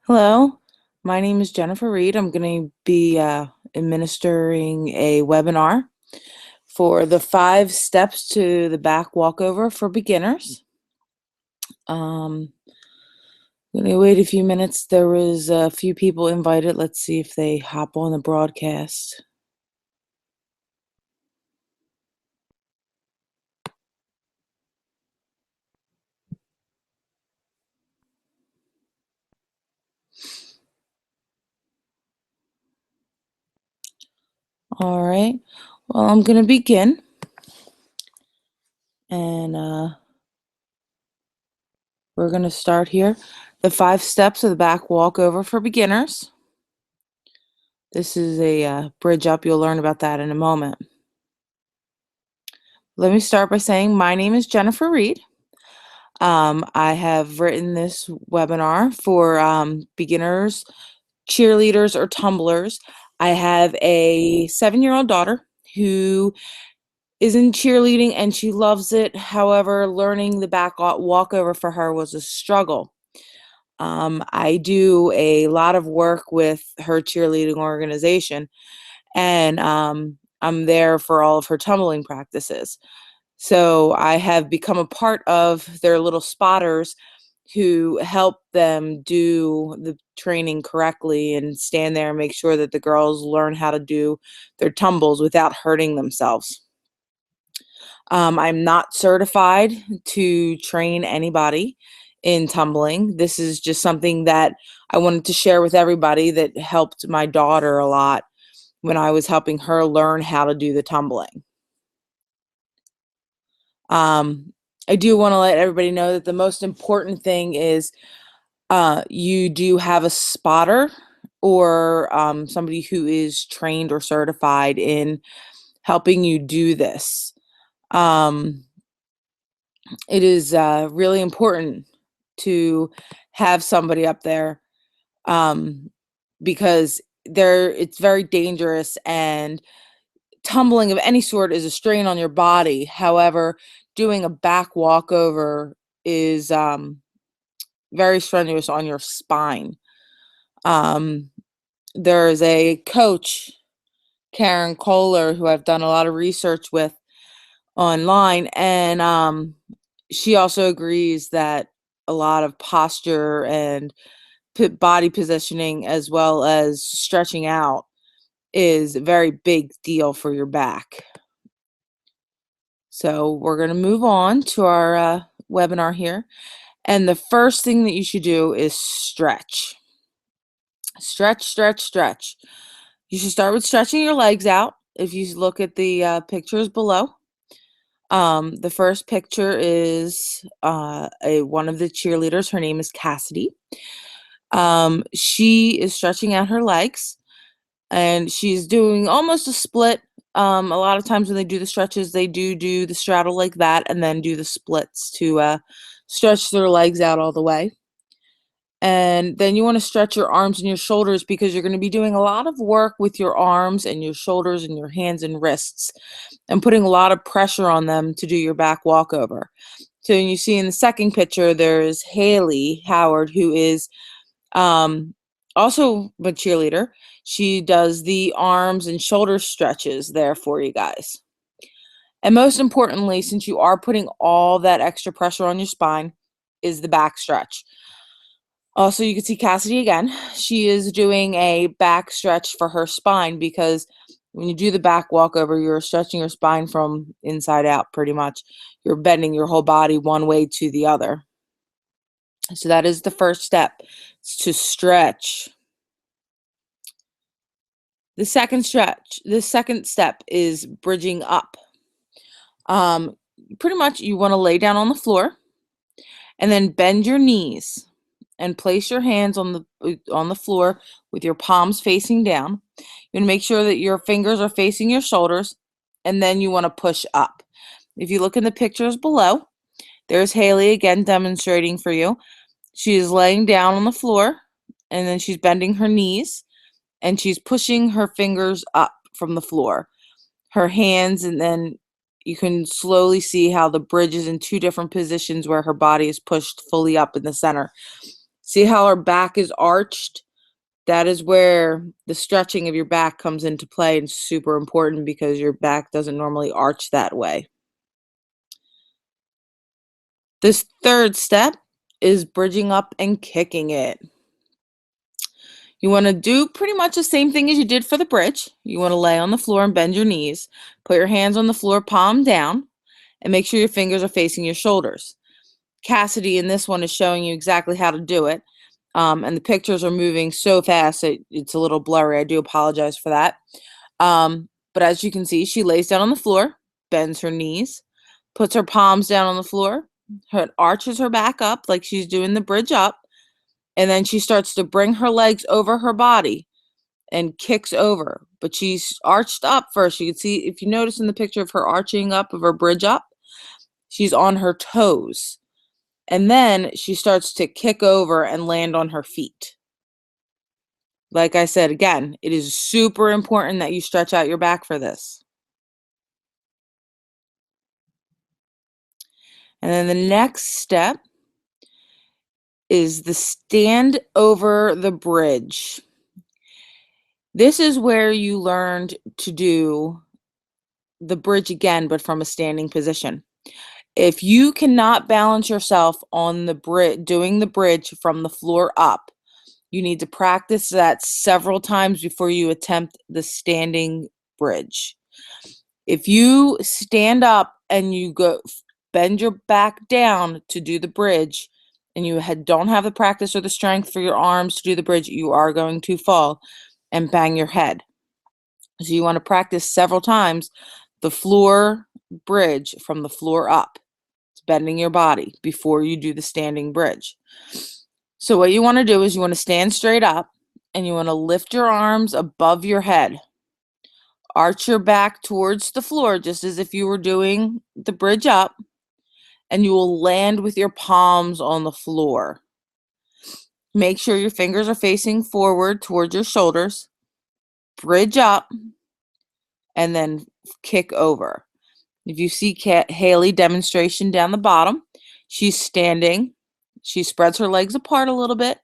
Hello, my name is Jennifer Reed. I'm going to be administering a webinar for the 5 steps to the back walkover for beginners. I'm going to wait a few minutes. There was a few people invited. Let's see if they hop on the broadcast. All right. Well, I'm going to begin. And we're going to start here. The 5 steps of the back walkover for beginners. This is a bridge up. You'll learn about that in a moment. Let me start by saying my name is Jennifer Reed. I have written this webinar for beginners, cheerleaders, or tumblers. I have a 7-year-old daughter who is in cheerleading and she loves it. However, learning the back walkover for her was a struggle. I do a lot of work with her cheerleading organization, and I'm there for all of her tumbling practices. So I have become a part of their little spotters who help them do the training correctly and stand there and make sure that the girls learn how to do their tumbles without hurting themselves. I'm not certified to train anybody in tumbling. This is just something that I wanted to share with everybody that helped my daughter a lot when I was helping her learn how to do the tumbling. I do want to let everybody know that the most important thing is you do have a spotter or somebody who is trained or certified in helping you do this. It is really important to have somebody up there because it's very dangerous, and tumbling of any sort is a strain on your body. However, doing a back walkover is very strenuous on your spine. There's a coach, Karen Kohler, who I've done a lot of research with online, and she also agrees that a lot of posture and body positioning as well as stretching out is a very big deal for your back. So we're going to move on to our webinar here. And the first thing that you should do is stretch. Stretch, stretch, stretch. You should start with stretching your legs out. If you look at the pictures below, the first picture is one of the cheerleaders. Her name is Cassidy. She is stretching out her legs, and she's doing almost a split. A lot of times when they do the stretches, they do the straddle like that and then do the splits to stretch their legs out all the way. And then you want to stretch your arms and your shoulders because you're going to be doing a lot of work with your arms and your shoulders and your hands and wrists and putting a lot of pressure on them to do your back walkover. So you see in the second picture, there's Haley Howard, who is also a cheerleader. She does the arms and shoulder stretches there for you guys. And most importantly, since you are putting all that extra pressure on your spine, is the back stretch. Also, you can see Cassidy again. She is doing a back stretch for her spine because when you do the back walkover, you're stretching your spine from inside out pretty much. You're bending your whole body one way to the other. So that is the first step, it's to stretch. The second step is bridging up. Pretty much you want to lay down on the floor and then bend your knees and place your hands on the floor with your palms facing down. You want to make sure that your fingers are facing your shoulders, and then you want to push up. If you look in the pictures below, there's Haley again demonstrating for you. She is laying down on the floor, and then she's bending her knees, and she's pushing her fingers up from the floor. Her hands, and then you can slowly see how the bridge is in two different positions where her body is pushed fully up in the center. See how our back is arched? That is where the stretching of your back comes into play and super important because your back doesn't normally arch that way. This third step is bridging up and kicking it. You want to do pretty much the same thing as you did for the bridge. You want to lay on the floor and bend your knees. Put your hands on the floor, palm down, and make sure your fingers are facing your shoulders. Cassidy in this one is showing you exactly how to do it. And the pictures are moving so fast it's a little blurry. I do apologize for that. But as you can see, she lays down on the floor, bends her knees, puts her palms down on the floor, arches her back up like she's doing the bridge up, and then she starts to bring her legs over her body and kicks over. But she's arched up first. You can see, if you notice in the picture of her arching up of her bridge up, she's on her toes. And then she starts to kick over and land on her feet. Like I said, again, it is super important that you stretch out your back for this. And then the next step is the stand over the bridge. This is where you learned to do the bridge again, but from a standing position. If you cannot balance yourself on the bridge, doing the bridge from the floor up, you need to practice that several times before you attempt the standing bridge. If you stand up and you go bend your back down to do the bridge and you don't have the practice or the strength for your arms to do the bridge, you are going to fall and bang your head. So you want to practice several times the floor bridge from the floor up. It's bending your body before you do the standing bridge. So what you want to do is you want to stand straight up and you want to lift your arms above your head. Arch your back towards the floor just as if you were doing the bridge up, and you will land with your palms on the floor. Make sure your fingers are facing forward towards your shoulders. Bridge up and then kick over. If you see Haley demonstration down the bottom, she's standing. She spreads her legs apart a little bit,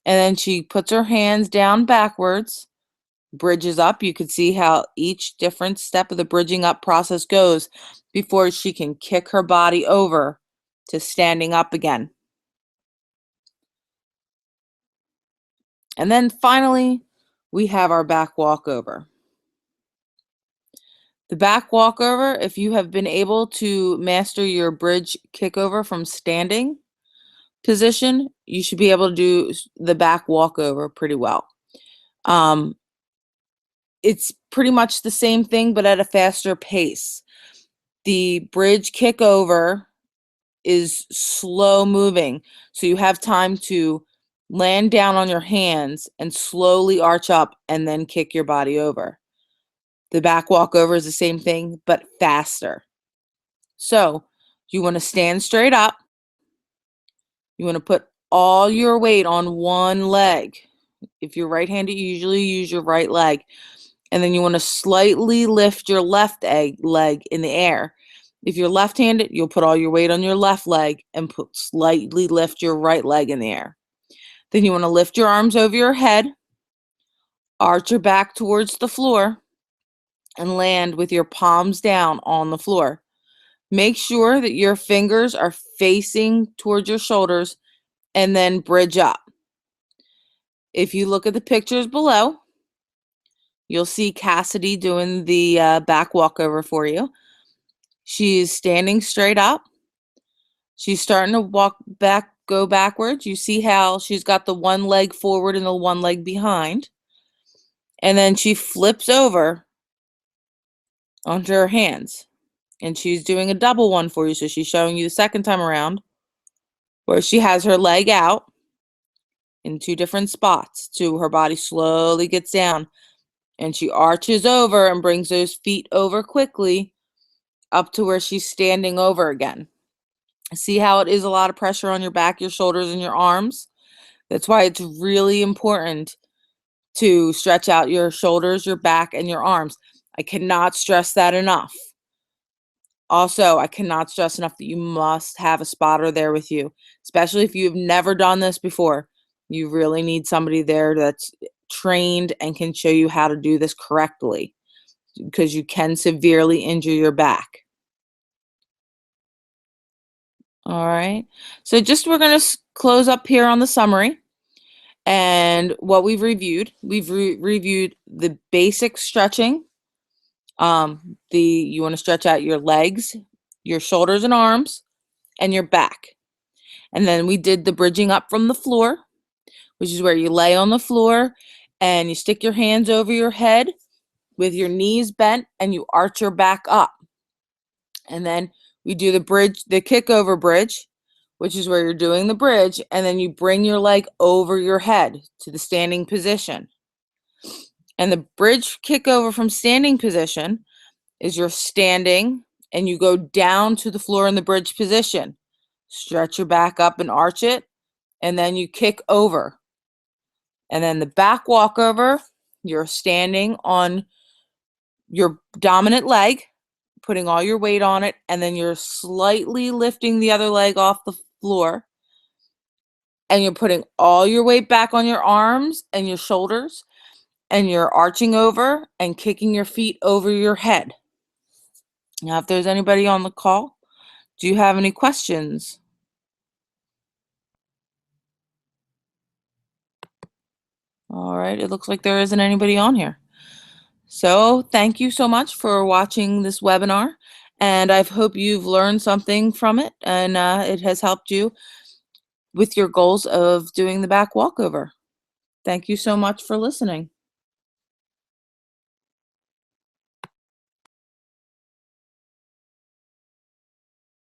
and then she puts her hands down backwards, bridges up. You can see how each different step of the bridging up process goes before she can kick her body over to standing up again. And then finally, we have our back walkover. The back walkover, if you have been able to master your bridge kickover from standing position, you should be able to do the back walkover pretty well. It's pretty much the same thing, but at a faster pace. The bridge kickover is slow moving, so you have time to land down on your hands and slowly arch up and then kick your body over. The back walkover is the same thing, but faster. So you want to stand straight up. You want to put all your weight on one leg. If you're right-handed, you usually use your right leg. And then you want to slightly lift your left leg in the air. If you're left-handed, you'll put all your weight on your left leg and slightly lift your right leg in the air. Then you want to lift your arms over your head, arch your back towards the floor, and land with your palms down on the floor. Make sure that your fingers are facing towards your shoulders and then bridge up. If you look at the pictures below, you'll see Cassidy doing the back walkover for you. She's standing straight up. She's starting to go backwards. You see how she's got the one leg forward and the one leg behind. And then she flips over onto her hands. And she's doing a double one for you. So she's showing you the second time around where she has her leg out in two different spots. So her body slowly gets down. And she arches over and brings those feet over quickly up to where she's standing over again. See how it is a lot of pressure on your back, your shoulders, and your arms? That's why it's really important to stretch out your shoulders, your back, and your arms. I cannot stress that enough. Also, I cannot stress enough that you must have a spotter there with you, especially if you've never done this before. You really need somebody there that's trained and can show you how to do this correctly because you can severely injure your back. All right. So just we're going to close up here on the summary and what we've reviewed. We've reviewed the basic stretching. You want to stretch out your legs, your shoulders and arms, and your back. And then we did the bridging up from the floor, which is where you lay on the floor and you stick your hands over your head with your knees bent and you arch your back up. And then we do the kick over bridge, which is where you're doing the bridge, and then you bring your leg over your head to the standing position. And the bridge kick over from standing position is you're standing and you go down to the floor in the bridge position. Stretch your back up and arch it, and then you kick over. And then the back walkover, you're standing on your dominant leg, putting all your weight on it, and then you're slightly lifting the other leg off the floor. And you're putting all your weight back on your arms and your shoulders, and you're arching over and kicking your feet over your head. Now, if there's anybody on the call, do you have any questions? All right, it looks like there isn't anybody on here. So thank you so much for watching this webinar, and I hope you've learned something from it and it has helped you with your goals of doing the back walkover. Thank you so much for listening.